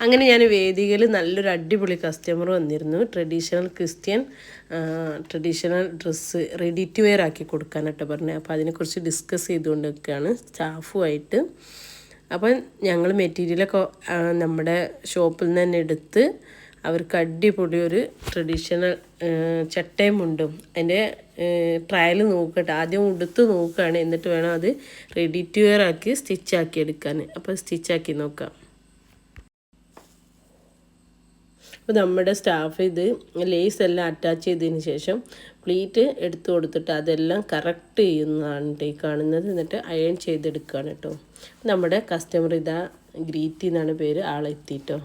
അങ്ങനെ ഞാൻ വേദികയിൽ നല്ലൊരു അടിപൊളി കസ്റ്റമർ വന്നിരുന്നു. Traditional dress ready to wear ആക്കി കൊടുക്കാനായിട്ട് പറഞ്ഞത്. അപ്പോൾ അതിനെക്കുറിച്ച് ഡിസ്കസ് ചെയ്തുകൊണ്ട് നിൽക്കുകയാണ് സ്റ്റാഫുമായിട്ട്. അപ്പം ഞങ്ങൾ മെറ്റീരിയലൊക്കെ നമ്മുടെ ഷോപ്പിൽ നിന്ന് തന്നെ എടുത്ത് അവർക്ക് അടിപൊളി ഒരു ട്രഡീഷണൽ ചട്ടയും മുണ്ടും അതിൻ്റെ ട്രയൽ നോക്കട്ടെ, ആദ്യം ഉടുത്ത് നോക്കുകയാണ്, എന്നിട്ട് വേണം അത് റെഡി ടു വെയർ ആക്കി സ്റ്റിച്ചാക്കി എടുക്കാൻ. അപ്പോൾ സ്റ്റിച്ചാക്കി നോക്കാം. അപ്പോൾ നമ്മുടെ സ്റ്റാഫ് ഇത് ലേസ് എല്ലാം അറ്റാച്ച് ചെയ്തതിന് ശേഷം പ്ലീറ്റ് എടുത്തു കൊടുത്തിട്ട് അതെല്ലാം കറക്റ്റ് ചെയ്യുന്നതാണ് ഈ കാണുന്നത്. എന്നിട്ട് അയൺ ചെയ്തെടുക്കുകയാണ് കേട്ടോ. നമ്മുടെ കസ്റ്റമർ ഇതാ ഗ്രീറ്റി എന്നാണ് പേര്, ആളെത്തിട്ടോ.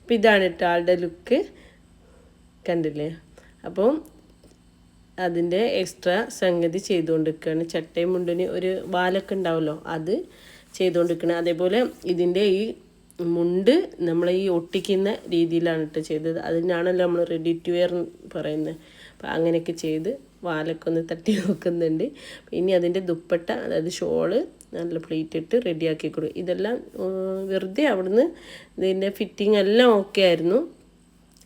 അപ്പോൾ ഇതാണ് കേട്ടോ ആളുടെ ലുക്ക്, കണ്ടില്ലേ? അപ്പം അതിൻ്റെ എക്സ്ട്രാ സംഗതി ചെയ്തുകൊണ്ടിരിക്കുകയാണ്. ചട്ടയും മുണ്ടിന് ഒരു വാലൊക്കെ ഉണ്ടാവുമല്ലോ, അത് ചെയ്തുകൊണ്ടിരിക്കണം. അതേപോലെ ഇതിൻ്റെ ഈ മുണ്ട് നമ്മൾ ഈ ഒട്ടിക്കുന്ന രീതിയിലാണ് കേട്ടോ ചെയ്തത്. അതിനാണല്ലോ നമ്മൾ റെഡി ടു വെയർ പറയുന്നത്. അപ്പോൾ അങ്ങനെയൊക്കെ ചെയ്ത് വാലൊക്കെ ഒന്ന് തട്ടി നോക്കുന്നുണ്ട്. ഇനി അതിൻ്റെ ദുപ്പട്ട, അതായത് ഷോള് നല്ല പ്ലീറ്റ് ഇട്ട് റെഡിയാക്കി കൊടുക്കും. ഇതെല്ലാം വെറുതെ അവിടുന്ന് ഇതിൻ്റെ ഫിറ്റിംഗ് എല്ലാം ഓക്കെ ആയിരുന്നു.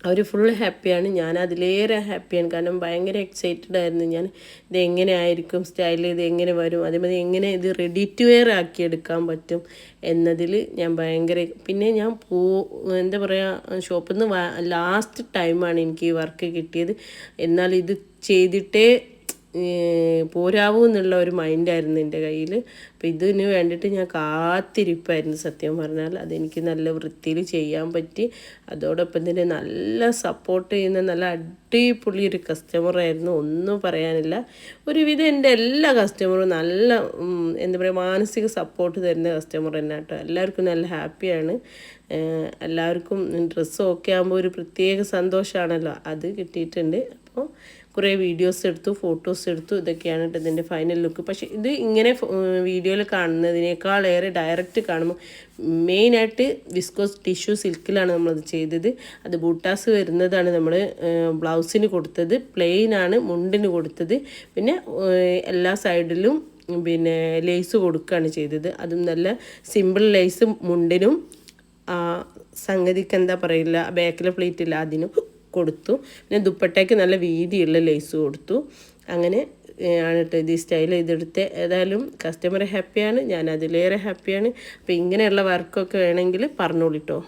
അവർ ഫുൾ ഹാപ്പിയാണ്, ഞാൻ അതിലേറെ ഹാപ്പിയാണ്. കാരണം ഭയങ്കര എക്സൈറ്റഡ് ആയിരുന്നു ഞാൻ. ഇത് എങ്ങനെ ആയിരിക്കും സ്റ്റൈൽ, ഇത് എങ്ങനെ വരും, അതേമാതിരി എങ്ങനെ ഇത് റെഡി ടു വെയർ ആക്കിയെടുക്കാൻ പറ്റും എന്നതിൽ ഞാൻ ഭയങ്കര. പിന്നെ ഞാൻ എന്താ പറയുക, ഷോപ്പിൽ നിന്ന് ലാസ്റ്റ് ടൈമാണ് എനിക്ക് ഈ വർക്ക് കിട്ടിയത്. എന്നാൽ ഇത് ചെയ്തിട്ടേ പോരാവൂ എന്നുള്ള ഒരു മൈൻഡായിരുന്നു എൻ്റെ കയ്യിൽ. അപ്പോൾ ഇതിന് വേണ്ടിയിട്ട് ഞാൻ കാത്തിരിപ്പായിരുന്നു സത്യം പറഞ്ഞാൽ. അതെനിക്ക് നല്ല വൃത്തിയിൽ ചെയ്യാൻ പറ്റി. അതോടൊപ്പം തന്നെ നല്ല സപ്പോർട്ട് ചെയ്യുന്ന നല്ല അടിപൊളി ഒരു കസ്റ്റമറായിരുന്നു, ഒന്നും പറയാനില്ല. ഒരുവിധം എൻ്റെ എല്ലാ കസ്റ്റമറും നല്ല എന്താ പറയുക മാനസിക സപ്പോർട്ട് തരുന്ന കസ്റ്റമർ തന്നെ കേട്ടോ. എല്ലാവർക്കും നല്ല ഹാപ്പിയാണ്. എല്ലാവർക്കും ഡ്രസ്സ് ഓക്കെ ആകുമ്പോൾ ഒരു പ്രത്യേക സന്തോഷമാണല്ലോ, അത് കിട്ടിയിട്ടുണ്ട്. അപ്പോൾ കുറേ വീഡിയോസ് എടുത്തു, ഫോട്ടോസ് എടുത്തു. ഇതൊക്കെയാണ് കേട്ടോ ഇതിൻ്റെ ഫൈനൽ ലുക്ക്. പക്ഷേ ഇത് ഇങ്ങനെ വീഡിയോയിൽ കാണുന്നതിനേക്കാളേറെ ഡയറക്റ്റ് കാണുമ്പോൾ മെയിനായിട്ട് വിസ്കോസ് ടിഷ്യൂ സിൽക്കിലാണ് നമ്മളത് ചെയ്തത്. അത് ബൂട്ടാസ് വരുന്നതാണ് നമ്മൾ ബ്ലൗസിന് കൊടുത്തത്, പ്ലെയിനാണ് മുണ്ടിന് കൊടുത്തത്. പിന്നെ എല്ലാ സൈഡിലും പിന്നെ ലേസ് കൊടുക്കുകയാണ് ചെയ്തത്. അതും നല്ല സിമ്പിൾ ലേസ് മുണ്ടിനും സംഗതിക്ക് എന്താ പറയില്ല, ബാക്കിലെ പ്ലീറ്റ് ഇല്ല അതിനും കൊടുത്തു. പിന്നെ ദുപ്പട്ടയ്ക്ക് നല്ല വീതിയുള്ള ലേസ് കൊടുത്തു. അങ്ങനെ ആണ് കേട്ടോ ഇത് സ്റ്റൈൽ ചെയ്തെടുത്ത്. ഏതായാലും കസ്റ്റമർ ഹാപ്പിയാണ്, ഞാൻ അതിലേറെ ഹാപ്പിയാണ്. അപ്പോൾ ഇങ്ങനെയുള്ള വർക്കൊക്കെ വേണമെങ്കിൽ പറഞ്ഞോളിട്ടോ.